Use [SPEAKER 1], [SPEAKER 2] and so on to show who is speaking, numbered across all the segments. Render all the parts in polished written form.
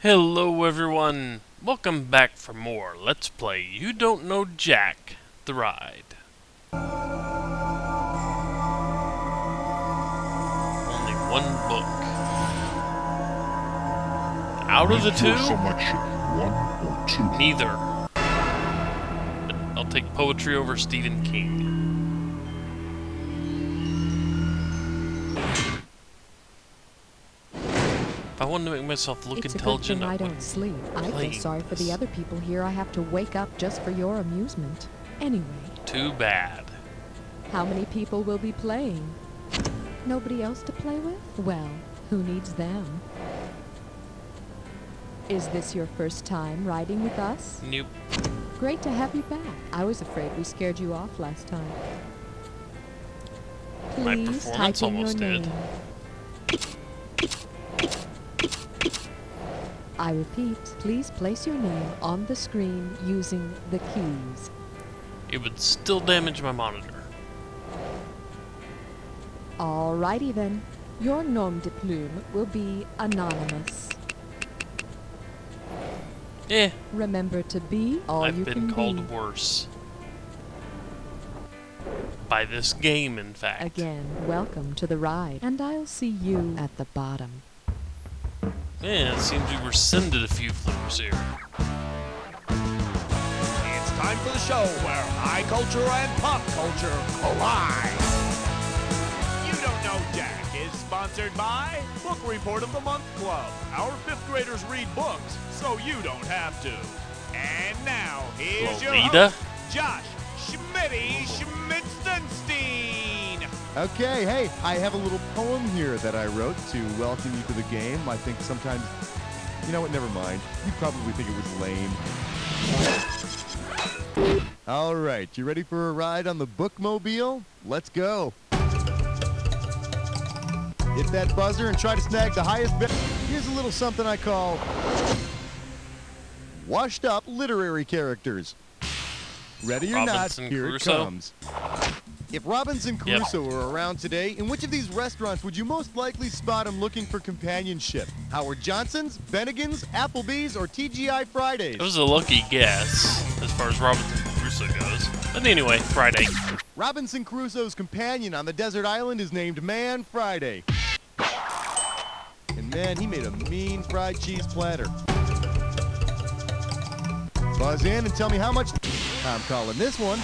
[SPEAKER 1] Hello everyone, welcome back for more Let's Play You Don't Know Jack, the Ride. Only one book. Out of the two?
[SPEAKER 2] Selection, one or two.
[SPEAKER 1] Neither. But I'll take poetry over Stephen King. If I wanted to make myself look intelligent,
[SPEAKER 3] I don't sleep. I feel sorry for the other people here. I have to wake up just for your amusement. Anyway.
[SPEAKER 1] Too bad.
[SPEAKER 3] How many people will be playing? Nobody else to play with? Well, who needs them? Is this your first time riding with us?
[SPEAKER 1] Nope.
[SPEAKER 3] Great to have you back. I was afraid we scared you off last time.
[SPEAKER 1] My
[SPEAKER 3] Please
[SPEAKER 1] performance
[SPEAKER 3] type in your
[SPEAKER 1] almost did.
[SPEAKER 3] name. I repeat, please place your name on the screen using the keys.
[SPEAKER 1] It would still damage my monitor.
[SPEAKER 3] Alrighty then. Your nom de plume will be anonymous. Remember to be all you can be.
[SPEAKER 1] I've been called worse. By this game, in fact.
[SPEAKER 3] Again, welcome to the ride. And I'll see you at the bottom.
[SPEAKER 1] Yeah, it seems we rescinded a few flippers here.
[SPEAKER 4] It's time for the show where high culture and pop culture collide. You Don't Know Jack is sponsored by Book Report of the Month Club. Our fifth graders read books, so you don't have to. And now, here's your
[SPEAKER 1] Lolita?
[SPEAKER 4] host, Josh Schmitty Schmitzenstein.
[SPEAKER 5] Okay, hey, I have a little poem here that I wrote to welcome you to the game. I think sometimes, you know what, never mind. You probably think it was lame. All right, you ready for a ride on the bookmobile? Let's go. Hit that buzzer and try to snag the highest bid. Here's a little something I call washed up literary characters. Ready or
[SPEAKER 1] Robinson
[SPEAKER 5] not, here
[SPEAKER 1] Crusoe?
[SPEAKER 5] it comes. If Robinson Crusoe were around today, in which of these restaurants would you most likely spot him looking for companionship? Howard Johnson's, Bennigan's, Applebee's, or TGI Fridays?
[SPEAKER 1] It was a lucky guess, as far as Robinson Crusoe goes. But anyway, Friday.
[SPEAKER 5] Robinson Crusoe's companion on the desert island is named Man Friday. And man, he made a mean fried cheese platter. Buzz in and tell me how much... I'm calling this one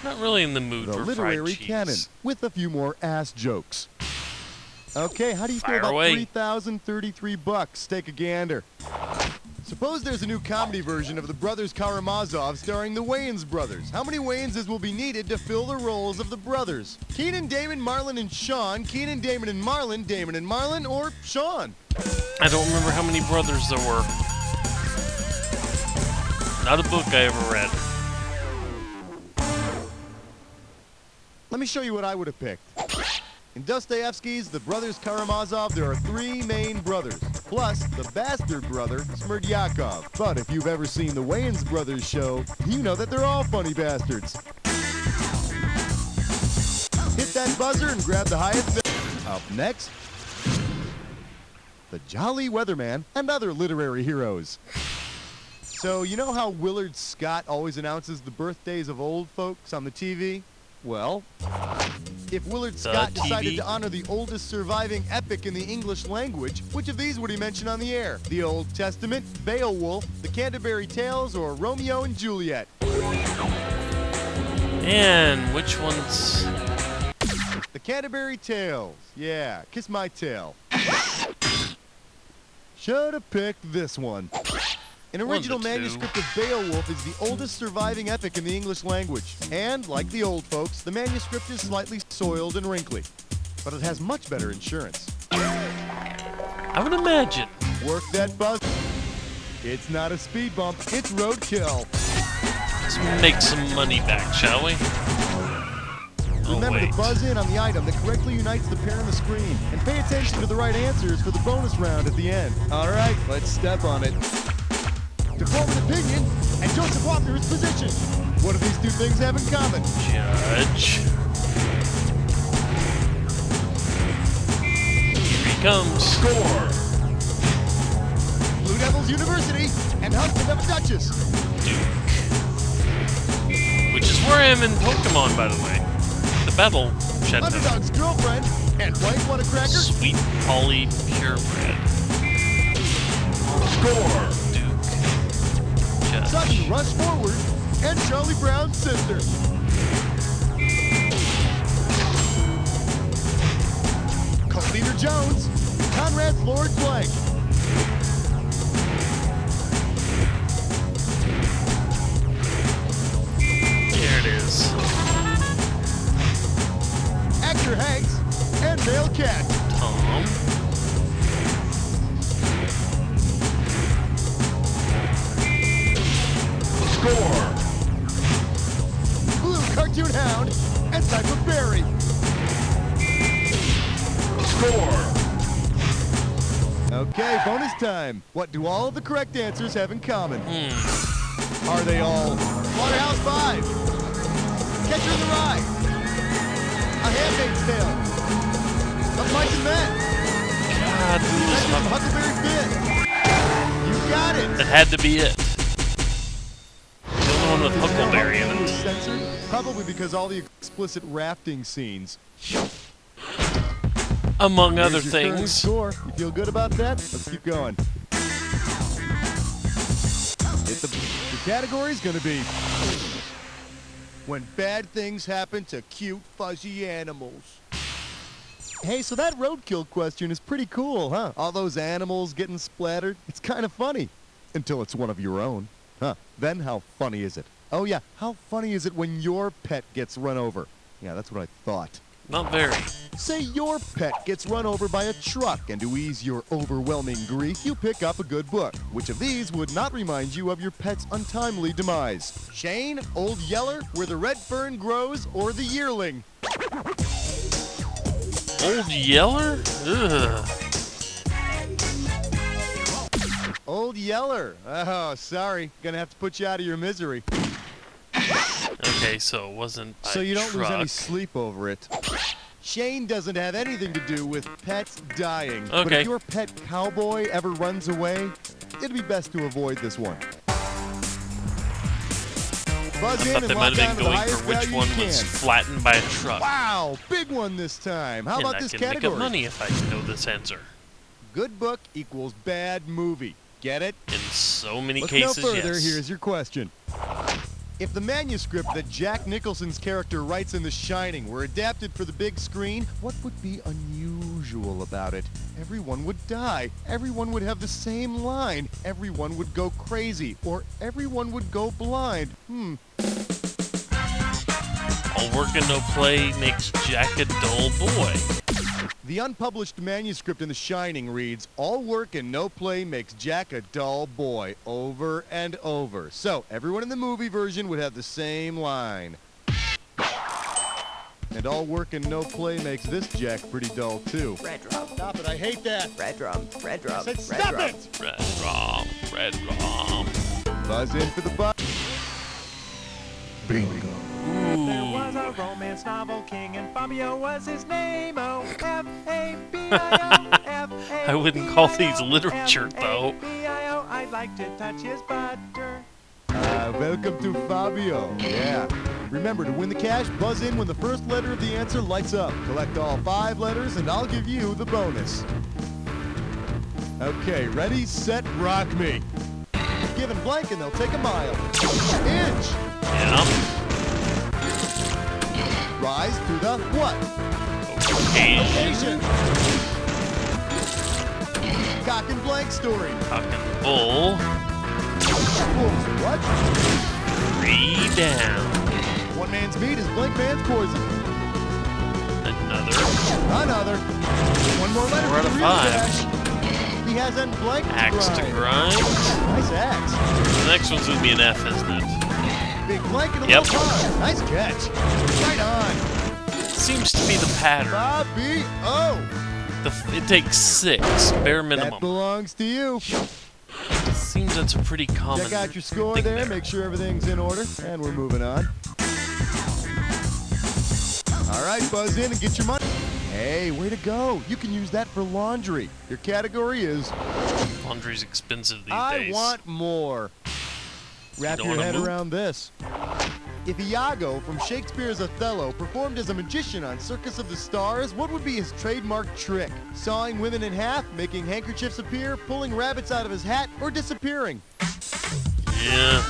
[SPEAKER 1] Not really in the mood
[SPEAKER 5] the
[SPEAKER 1] for
[SPEAKER 5] literary
[SPEAKER 1] fried cheese.
[SPEAKER 5] canon, with a few more ass jokes. Okay, how do you
[SPEAKER 1] Fire
[SPEAKER 5] feel about
[SPEAKER 1] away.
[SPEAKER 5] 3,033 bucks? Take a gander. Suppose there's a new comedy version of the Brothers Karamazov starring the Wayans brothers. How many Wayanses will be needed to fill the roles of the brothers? Keenan, Damon, Marlon, and Sean. Keenan, Damon, and Marlon. Damon and Marlon, or Sean?
[SPEAKER 1] I don't remember how many brothers there were. Not a book I ever read.
[SPEAKER 5] Let me show you what I would have picked. In Dostoevsky's The Brothers Karamazov, there are three main brothers, plus the bastard brother, Smerdyakov. But if you've ever seen the Wayans brothers show, you know that they're all funny bastards. Hit that buzzer and grab the highest bid. Up next, the Jolly Weatherman and other literary heroes. So, you know how Willard Scott always announces the birthdays of old folks on the TV? Well, if Willard Scott decided to honor the oldest surviving epic in the English language, which of these would he mention on the air? The Old Testament, Beowulf, the Canterbury Tales, or Romeo and Juliet?
[SPEAKER 1] And which one's...
[SPEAKER 5] The Canterbury Tales. Yeah, kiss my tail. Should've picked this one. An original manuscript of Beowulf is the oldest surviving epic in the English language. And, like the old folks, the manuscript is slightly soiled and wrinkly. But it has much better insurance.
[SPEAKER 1] I would imagine.
[SPEAKER 5] Work that buzz. It's not a speed bump, it's roadkill.
[SPEAKER 1] Let's make some money back, shall we?
[SPEAKER 5] Remember to buzz in on the item that correctly unites the pair on the screen. And pay attention to the right answers for the bonus round at the end. All right, let's step on it. To form an opinion and Joseph Walker's position. What do these two things have in common?
[SPEAKER 1] Judge. Here he comes.
[SPEAKER 2] Score!
[SPEAKER 5] Blue Devils University, and husband of a Duchess.
[SPEAKER 1] Duke. Which is where I am in Pokemon, by the way. The battle shed.
[SPEAKER 5] Underdog's girlfriend, and wife want a cracker?
[SPEAKER 1] Sweet Polly Purebred.
[SPEAKER 2] Score!
[SPEAKER 1] Duke. Judge.
[SPEAKER 5] Sutton Rush Forward, and Charlie Brown's sister. Co-leader Jones, Conrad's Lord Blank.
[SPEAKER 1] There it is.
[SPEAKER 5] Actor Hanks, and male cat.
[SPEAKER 1] Tom.
[SPEAKER 2] Score!
[SPEAKER 5] Blue Cartoon Hound, and Cypher Berry.
[SPEAKER 2] Score!
[SPEAKER 5] Okay, bonus time. What do all of the correct answers have in common? Are they all Slaughterhouse 5, Catcher in the Rye, A Handmaid's Tale, Of Mice and Men,
[SPEAKER 1] God, who was
[SPEAKER 5] Legend of Huckleberry Finn? You got it!
[SPEAKER 1] That had to be it. The only one with Huckleberry in it.
[SPEAKER 5] Censored? Probably because all the explicit rafting scenes.
[SPEAKER 1] Among other
[SPEAKER 5] Here's your current
[SPEAKER 1] things.
[SPEAKER 5] score. You feel good about that? Let's keep going. The category's gonna be when bad things happen to cute, fuzzy animals. Hey, so that roadkill question is pretty cool, huh? All those animals getting splattered. It's kind of funny. Until it's one of your own. Huh. Then how funny is it? Oh yeah, how funny is it when your pet gets run over? Yeah, that's what I thought.
[SPEAKER 1] Not very.
[SPEAKER 5] Say your pet gets run over by a truck, and to ease your overwhelming grief, you pick up a good book. Which of these would not remind you of your pet's untimely demise? Shane, Old Yeller, Where the Red Fern Grows, or The Yearling?
[SPEAKER 1] Old Yeller? Ugh.
[SPEAKER 5] Old Yeller. Oh, sorry. Gonna have to put you out of your misery.
[SPEAKER 1] Okay, so it wasn't by
[SPEAKER 5] So you don't lose
[SPEAKER 1] truck.
[SPEAKER 5] any sleep over it. Shane doesn't have anything to do with pets dying. But
[SPEAKER 1] Okay.
[SPEAKER 5] if your pet cowboy ever runs away, it'd be best to avoid this one. Buzz
[SPEAKER 1] I
[SPEAKER 5] in
[SPEAKER 1] thought
[SPEAKER 5] and
[SPEAKER 1] they
[SPEAKER 5] lock
[SPEAKER 1] might have
[SPEAKER 5] down
[SPEAKER 1] been
[SPEAKER 5] to the
[SPEAKER 1] going
[SPEAKER 5] highest
[SPEAKER 1] for which
[SPEAKER 5] value
[SPEAKER 1] one
[SPEAKER 5] you
[SPEAKER 1] was
[SPEAKER 5] can.
[SPEAKER 1] flattened by a truck.
[SPEAKER 5] Wow, big one this time. How
[SPEAKER 1] And
[SPEAKER 5] about
[SPEAKER 1] I
[SPEAKER 5] this
[SPEAKER 1] can
[SPEAKER 5] category?
[SPEAKER 1] make up money if I know this answer.
[SPEAKER 5] Good book equals bad movie. Get it?
[SPEAKER 1] In so many
[SPEAKER 5] Look
[SPEAKER 1] cases,
[SPEAKER 5] no further.
[SPEAKER 1] yes.
[SPEAKER 5] Here's your question. If the manuscript that Jack Nicholson's character writes in The Shining were adapted for the big screen, what would be unusual about it? Everyone would die. Everyone would have the same line. Everyone would go crazy. Or everyone would go blind.
[SPEAKER 1] All work and no play makes Jack a dull boy.
[SPEAKER 5] The unpublished manuscript in The Shining reads, all work and no play makes Jack a dull boy, over and over. So, everyone in the movie version would have the same line. And all work and no play makes this Jack pretty dull, too.
[SPEAKER 6] Red drum,
[SPEAKER 5] Stop it, I hate that.
[SPEAKER 6] red drum, red drum,
[SPEAKER 5] I said
[SPEAKER 6] red
[SPEAKER 5] stop
[SPEAKER 6] drum.
[SPEAKER 5] it!
[SPEAKER 1] Red rum, red rum.
[SPEAKER 5] Buzz in for the buzz.
[SPEAKER 2] Bingo.
[SPEAKER 7] There was a romance novel king and Fabio was his name. Oh, F-A-B-I-O,
[SPEAKER 1] I wouldn't call these literature, though.
[SPEAKER 7] F-A-B-I-O, I'd like to touch his butter.
[SPEAKER 5] Welcome to Fabio. Yeah. Remember, to win the cash, buzz in when the first letter of the answer lights up. Collect all 5 letters, and I'll give you the bonus. Okay, ready, set, rock me. Given blank, and they'll take a mile. Inch.
[SPEAKER 1] Yeah.
[SPEAKER 5] Rise to the what?
[SPEAKER 1] Occasion.
[SPEAKER 5] Occasion. Cock and blank story.
[SPEAKER 1] Cock and bull.
[SPEAKER 5] Wolves, what?
[SPEAKER 1] 3 down.
[SPEAKER 5] One man's meat is blank man's poison.
[SPEAKER 1] Another.
[SPEAKER 5] Another. One more letter
[SPEAKER 1] 4
[SPEAKER 5] for
[SPEAKER 1] out
[SPEAKER 5] the
[SPEAKER 1] of
[SPEAKER 5] real
[SPEAKER 1] 5.
[SPEAKER 5] cash. He has an blank
[SPEAKER 1] Axe to grind.
[SPEAKER 5] Nice axe.
[SPEAKER 1] The next one's gonna be an F, isn't it?
[SPEAKER 5] Big blank and a
[SPEAKER 1] Yep.
[SPEAKER 5] little pond. Nice catch. Right on.
[SPEAKER 1] Seems to be the pattern.
[SPEAKER 5] Fabio.
[SPEAKER 1] It takes 6, bare
[SPEAKER 5] That
[SPEAKER 1] minimum.
[SPEAKER 5] belongs to you.
[SPEAKER 1] Seems that's a pretty common
[SPEAKER 5] Check out your score
[SPEAKER 1] thing
[SPEAKER 5] there. Make sure everything's in order. And we're moving on. All right, buzz in and get your money. Hey, way to go. You can use that for laundry. Your category is...
[SPEAKER 1] Laundry's expensive these
[SPEAKER 5] I
[SPEAKER 1] days.
[SPEAKER 5] want more. Wrap
[SPEAKER 1] don't
[SPEAKER 5] your
[SPEAKER 1] wanna
[SPEAKER 5] head
[SPEAKER 1] move?
[SPEAKER 5] around this. If Iago from Shakespeare's Othello performed as a magician on Circus of the Stars, what would be his trademark trick? Sawing women in half, making handkerchiefs appear, pulling rabbits out of his hat, or disappearing?
[SPEAKER 1] Yeah.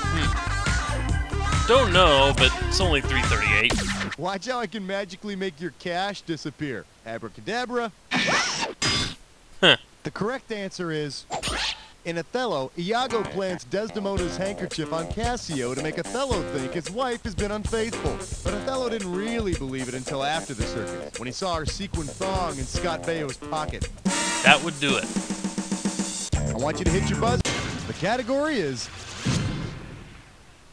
[SPEAKER 1] Don't know, but it's only 3:38.
[SPEAKER 5] Watch how I can magically make your cash disappear. Abracadabra.
[SPEAKER 1] Huh.
[SPEAKER 5] The correct answer is... In Othello, Iago plants Desdemona's handkerchief on Cassio to make Othello think his wife has been unfaithful. But Othello didn't really believe it until after the circus, when he saw her sequin thong in Scott Baio's pocket.
[SPEAKER 1] That would do it.
[SPEAKER 5] I want you to hit your buzzer. The category is...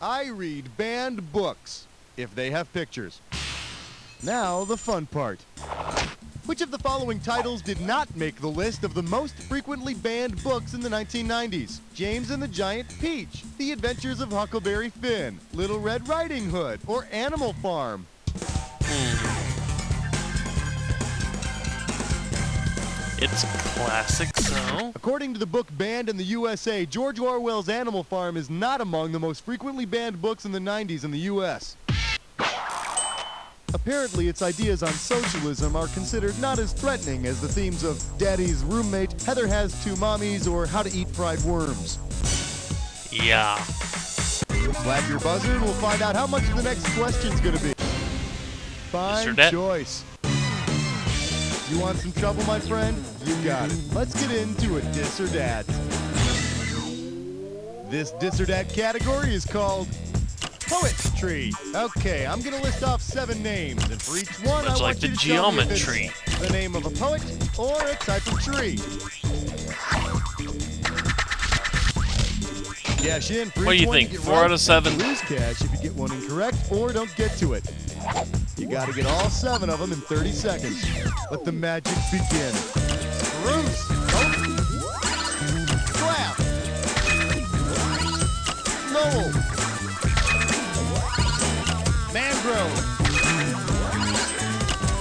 [SPEAKER 5] I read banned books, if they have pictures. Now, the fun part. Which of the following titles did not make the list of the most frequently banned books in the 1990s? James and the Giant Peach, The Adventures of Huckleberry Finn, Little Red Riding Hood, or Animal Farm?
[SPEAKER 1] It's classic, so...
[SPEAKER 5] According to the book banned in the USA, George Orwell's Animal Farm is not among the most frequently banned books in the 90s in the US. Apparently, its ideas on socialism are considered not as threatening as the themes of Daddy's Roommate, Heather Has Two Mommies, or How to Eat Fried Worms.
[SPEAKER 1] Yeah.
[SPEAKER 5] Slap your buzzer and we'll find out how much the next question's gonna be. Fine
[SPEAKER 1] that?
[SPEAKER 5] choice. You want some trouble, my friend? You got it. Let's get into a Dis or Dat. This Dis or Dat category is called Poetry. Okay, I'm gonna list off 7 names, and for each one,
[SPEAKER 1] Much
[SPEAKER 5] I
[SPEAKER 1] like
[SPEAKER 5] want
[SPEAKER 1] the
[SPEAKER 5] you to tell me if
[SPEAKER 1] geometry.
[SPEAKER 5] it's the name of a poet or a type of tree. Cash in. For
[SPEAKER 1] What do
[SPEAKER 5] each
[SPEAKER 1] you
[SPEAKER 5] one
[SPEAKER 1] think?
[SPEAKER 5] get
[SPEAKER 1] 4
[SPEAKER 5] right,
[SPEAKER 1] out of 7?
[SPEAKER 5] Lose cash if you get one incorrect or don't get to it. You gotta get all 7 of them in 30 seconds. Let the magic begin. Spruce. Clap. Lowell. Mangrove.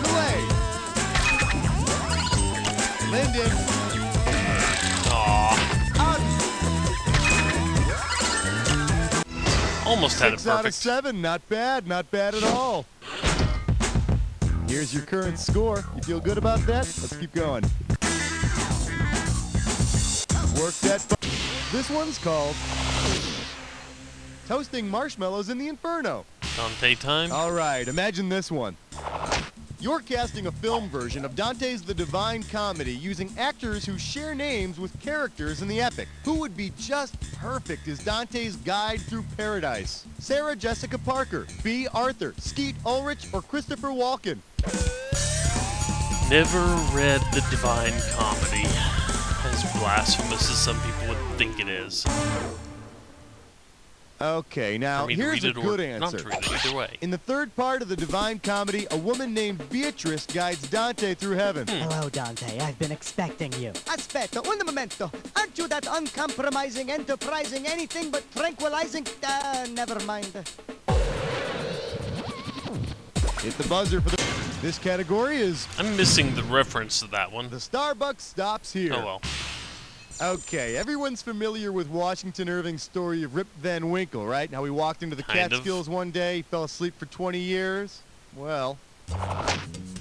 [SPEAKER 5] Goulet. Linden.
[SPEAKER 1] Aw.
[SPEAKER 5] Otten.
[SPEAKER 1] Almost had it
[SPEAKER 5] 6 out of
[SPEAKER 1] perfect.
[SPEAKER 5] 7. Not bad. Not bad at all. Here's your current score. You feel good about that? Let's keep going. Work that. This one's called Toasting Marshmallows in the Inferno.
[SPEAKER 1] Dante time?
[SPEAKER 5] All right, imagine this one. You're casting a film version of Dante's The Divine Comedy using actors who share names with characters in the epic. Who would be just perfect as Dante's guide through paradise? Sarah Jessica Parker, B. Arthur, Skeet Ulrich, or Christopher Walken?
[SPEAKER 1] Never read The Divine Comedy. As blasphemous as some people would think it is.
[SPEAKER 5] Okay, now
[SPEAKER 1] For me to
[SPEAKER 5] here's
[SPEAKER 1] read
[SPEAKER 5] a
[SPEAKER 1] it or
[SPEAKER 5] good
[SPEAKER 1] not
[SPEAKER 5] answer.
[SPEAKER 1] to read it, either way.
[SPEAKER 5] In the third part of the Divine Comedy, a woman named Beatrice guides Dante through heaven.
[SPEAKER 6] Hello, Dante. I've been expecting you.
[SPEAKER 8] Aspetta, un momento. Aren't you that uncompromising, enterprising, anything but tranquilizing? Never mind.
[SPEAKER 5] Hit the buzzer for the... This category is
[SPEAKER 1] I'm missing the reference to that one.
[SPEAKER 5] the Starbucks stops here.
[SPEAKER 1] Oh well.
[SPEAKER 5] Okay, everyone's familiar with Washington Irving's story of Rip Van Winkle, right? How he walked into the
[SPEAKER 1] Kind of.
[SPEAKER 5] Catskills one day, fell asleep for 20 years. Well,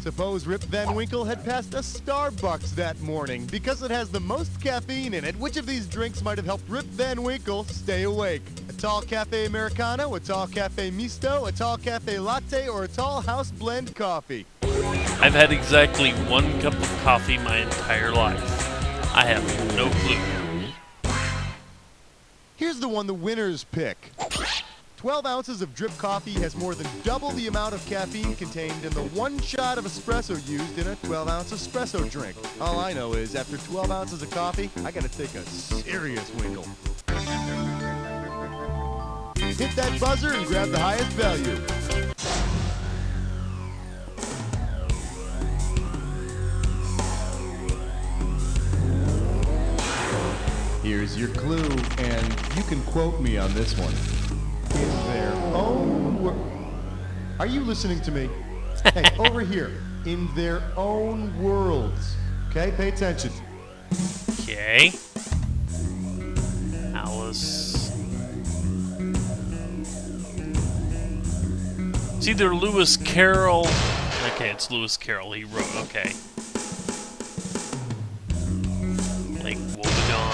[SPEAKER 5] suppose Rip Van Winkle had passed a Starbucks that morning. Because it has the most caffeine in it, which of these drinks might have helped Rip Van Winkle stay awake? A tall cafe Americano, a tall cafe misto, a tall cafe latte, or a tall house blend coffee?
[SPEAKER 1] I've had exactly 1 cup of coffee my entire life. I have no clue.
[SPEAKER 5] Here's the one the winners pick. 12 ounces of drip coffee has more than double the amount of caffeine contained in the 1 shot of espresso used in a 12-ounce espresso drink. All I know is after 12 ounces of coffee, I gotta take a serious winkle. Hit that buzzer and grab the highest value. Here's your clue, and you can quote me on this one. In their own words. Are you listening to me? Hey, over here, in their own worlds. Okay, pay attention.
[SPEAKER 1] Okay. Alice. It's either Lewis Carroll. Okay, it's Lewis Carroll. He wrote. Okay. Lake Wobegon.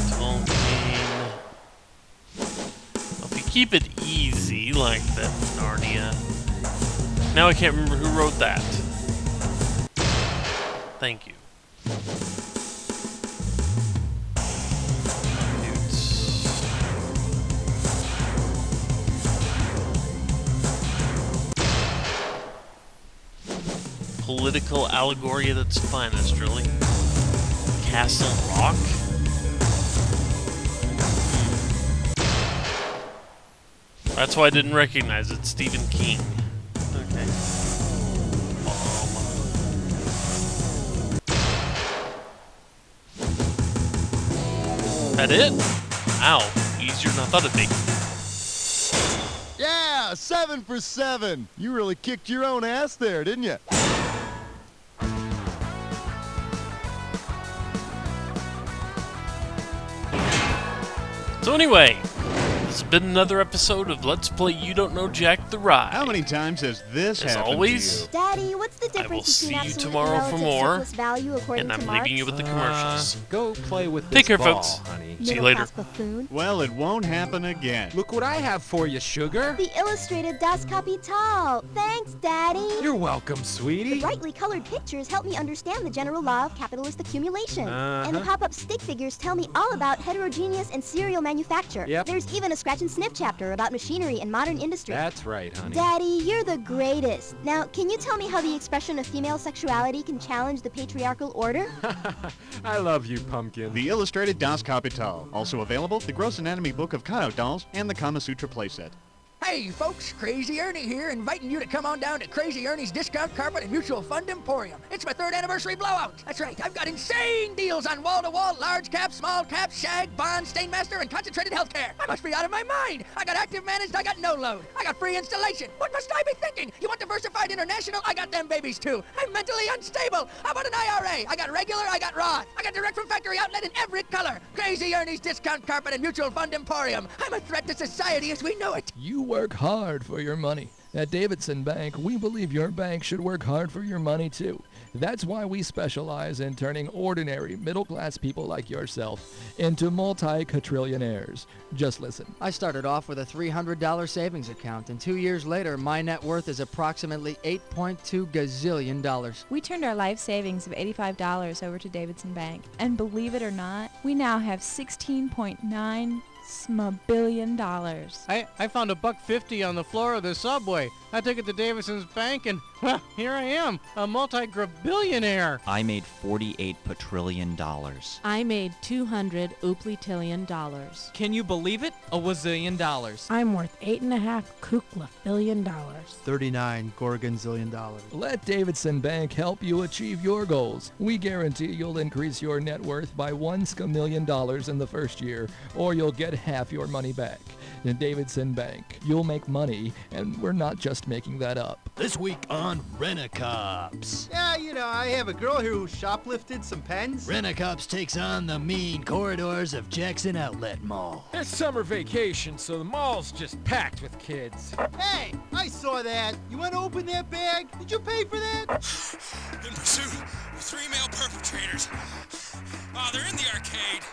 [SPEAKER 1] Tolkien. Well, if you keep it easy like that, Narnia. Now I can't remember who wrote that. Thank you. Political allegory at its finest, really. Castle Rock? That's why I didn't recognize it. Stephen King. Okay. That it? Ow. Easier than I thought it'd be.
[SPEAKER 5] Yeah, 7 for 7. You really kicked your own ass there, didn't you?
[SPEAKER 1] So anyway, this has been another episode of Let's Play You Don't Know Jack the Ride.
[SPEAKER 4] How many times has this
[SPEAKER 1] As
[SPEAKER 4] happened
[SPEAKER 1] always,
[SPEAKER 4] to you?
[SPEAKER 9] Daddy, what's the
[SPEAKER 1] I will
[SPEAKER 9] difference
[SPEAKER 1] see
[SPEAKER 9] between
[SPEAKER 1] you
[SPEAKER 9] absolute
[SPEAKER 1] tomorrow
[SPEAKER 9] and
[SPEAKER 1] for
[SPEAKER 9] relative
[SPEAKER 1] more,
[SPEAKER 9] surplus value according
[SPEAKER 1] and I'm
[SPEAKER 9] to
[SPEAKER 1] leaving you
[SPEAKER 9] Marx?
[SPEAKER 1] with the commercials.
[SPEAKER 10] Go play with
[SPEAKER 1] Take
[SPEAKER 10] this
[SPEAKER 1] care,
[SPEAKER 10] ball,
[SPEAKER 1] folks.
[SPEAKER 10] honey.
[SPEAKER 1] See you later.
[SPEAKER 9] Middle-class buffoon.
[SPEAKER 4] Well, it won't happen again.
[SPEAKER 10] Look what I have for you, sugar.
[SPEAKER 9] The illustrated Das Kapital. Thanks, Daddy.
[SPEAKER 10] You're welcome,
[SPEAKER 9] The
[SPEAKER 10] sweetie.
[SPEAKER 9] brightly colored pictures help me understand the general law of capitalist accumulation. And the
[SPEAKER 10] Uh-huh.
[SPEAKER 9] pop-up stick figures tell me all about heterogeneous and serial manufacture.
[SPEAKER 10] Yep.
[SPEAKER 9] There's even a scratch and sniff chapter about machinery and modern industry.
[SPEAKER 10] That's right, honey.
[SPEAKER 9] Daddy, you're the greatest. Now, can you tell me how the expression of female sexuality can challenge the patriarchal order?
[SPEAKER 10] I love you, pumpkin.
[SPEAKER 4] The illustrated Das Kapital. Also available, the Gross Anatomy Book of Cutout Dolls and the Kama Sutra playset.
[SPEAKER 11] Hey folks, Crazy Ernie here, inviting you to come on down to Crazy Ernie's Discount Carpet and Mutual Fund Emporium. It's my 3rd anniversary blowout. That's right, I've got insane deals on wall-to-wall, large cap, small cap, shag, bond, Stainmaster, and concentrated healthcare. I must be out of my mind. I got active managed, I got no load. I got free installation. What must I be thinking? You want diversified international? I got them babies too. I'm mentally unstable. How about an IRA? I got regular, I got Roth. I got direct from factory outlet in every color. Crazy Ernie's Discount Carpet and Mutual Fund Emporium. I'm a threat to society as we know it.
[SPEAKER 12] You work hard for your money. At Davidson Bank, we believe your bank should work hard for your money too. That's why we specialize in turning ordinary middle-class people like yourself into multi-quadrillionaires. Just listen.
[SPEAKER 13] I started off with a $300 savings account, and 2 years later, my net worth is approximately $8.2 gazillion.
[SPEAKER 14] We turned our life savings of $85 over to Davidson Bank, and believe it or not, we now have $16.9 billion.
[SPEAKER 15] I found $1.50 on the floor of the subway. I took it to Davidson's bank and, well, here I am, a multi-billionaire.
[SPEAKER 16] I made $48 quadrillion.
[SPEAKER 17] I made $200 ooplitillion.
[SPEAKER 18] Can you believe it? A wazillion dollars.
[SPEAKER 17] I'm worth $8.5 $1,000,000,000.
[SPEAKER 19] 39 gorgonzillion dollars.
[SPEAKER 12] Let Davidson Bank help you achieve your goals. We guarantee you'll increase your net worth by $1 million in the first year, or you'll get half your money back. In Davidson Bank, you'll make money, and we're not just making that up.
[SPEAKER 20] This week on Rent-A-Cops.
[SPEAKER 19] Yeah, you know, I have a girl here who shoplifted some pens.
[SPEAKER 20] Rent-A-Cops takes on the mean corridors of Jackson Outlet Mall.
[SPEAKER 21] It's summer vacation, so the mall's just packed with kids.
[SPEAKER 19] Hey, I saw that. You want to open that bag? Did you pay for that?
[SPEAKER 22] In pursuit of 3 male perpetrators. Oh, they're in the arcade.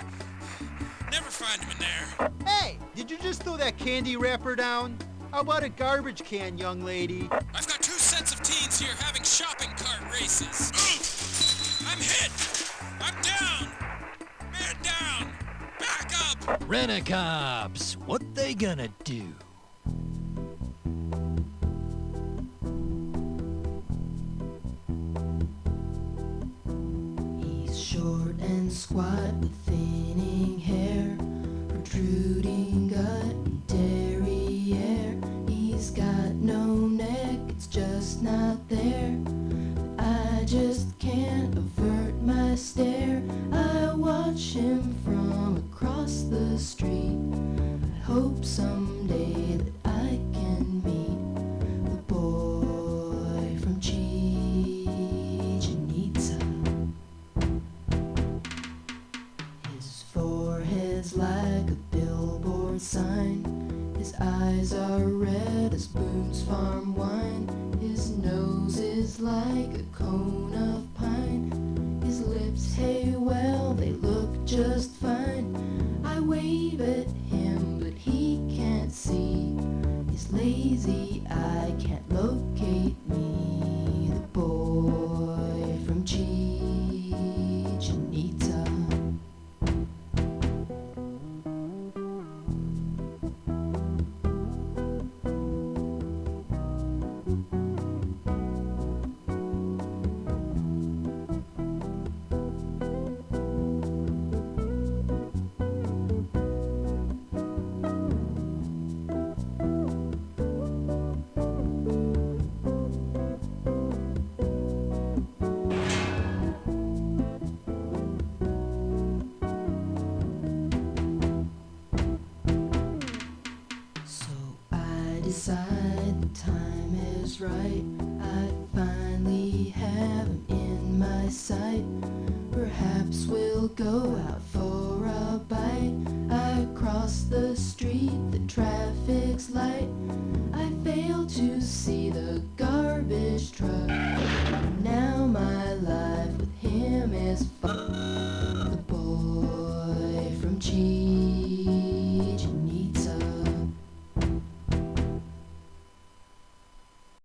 [SPEAKER 22] Never find them in there.
[SPEAKER 19] Hey, did you just throw that candy wrapper down? How about a garbage can, young lady?
[SPEAKER 22] I've got 2 sets of teens here having shopping cart races. I'm hit! I'm down! Man down! Back up!
[SPEAKER 20] Rent-A-Cops. What they gonna do?
[SPEAKER 23] He's short and squat with thinning hair, protruding gut and derriere. He's got no neck, it's just not there. I just can't avert my stare. I watch him from across the eyes are red as Boone's farm wine. His nose is like a cone of pine. His lips, hey, well, they look just fine. I wave at him, but he can't see. His lazy eye can't locate me. The boy from Chichen-Itza. Decide the time is right. I finally have him in my sight. Perhaps we'll go out for a bite. I cross the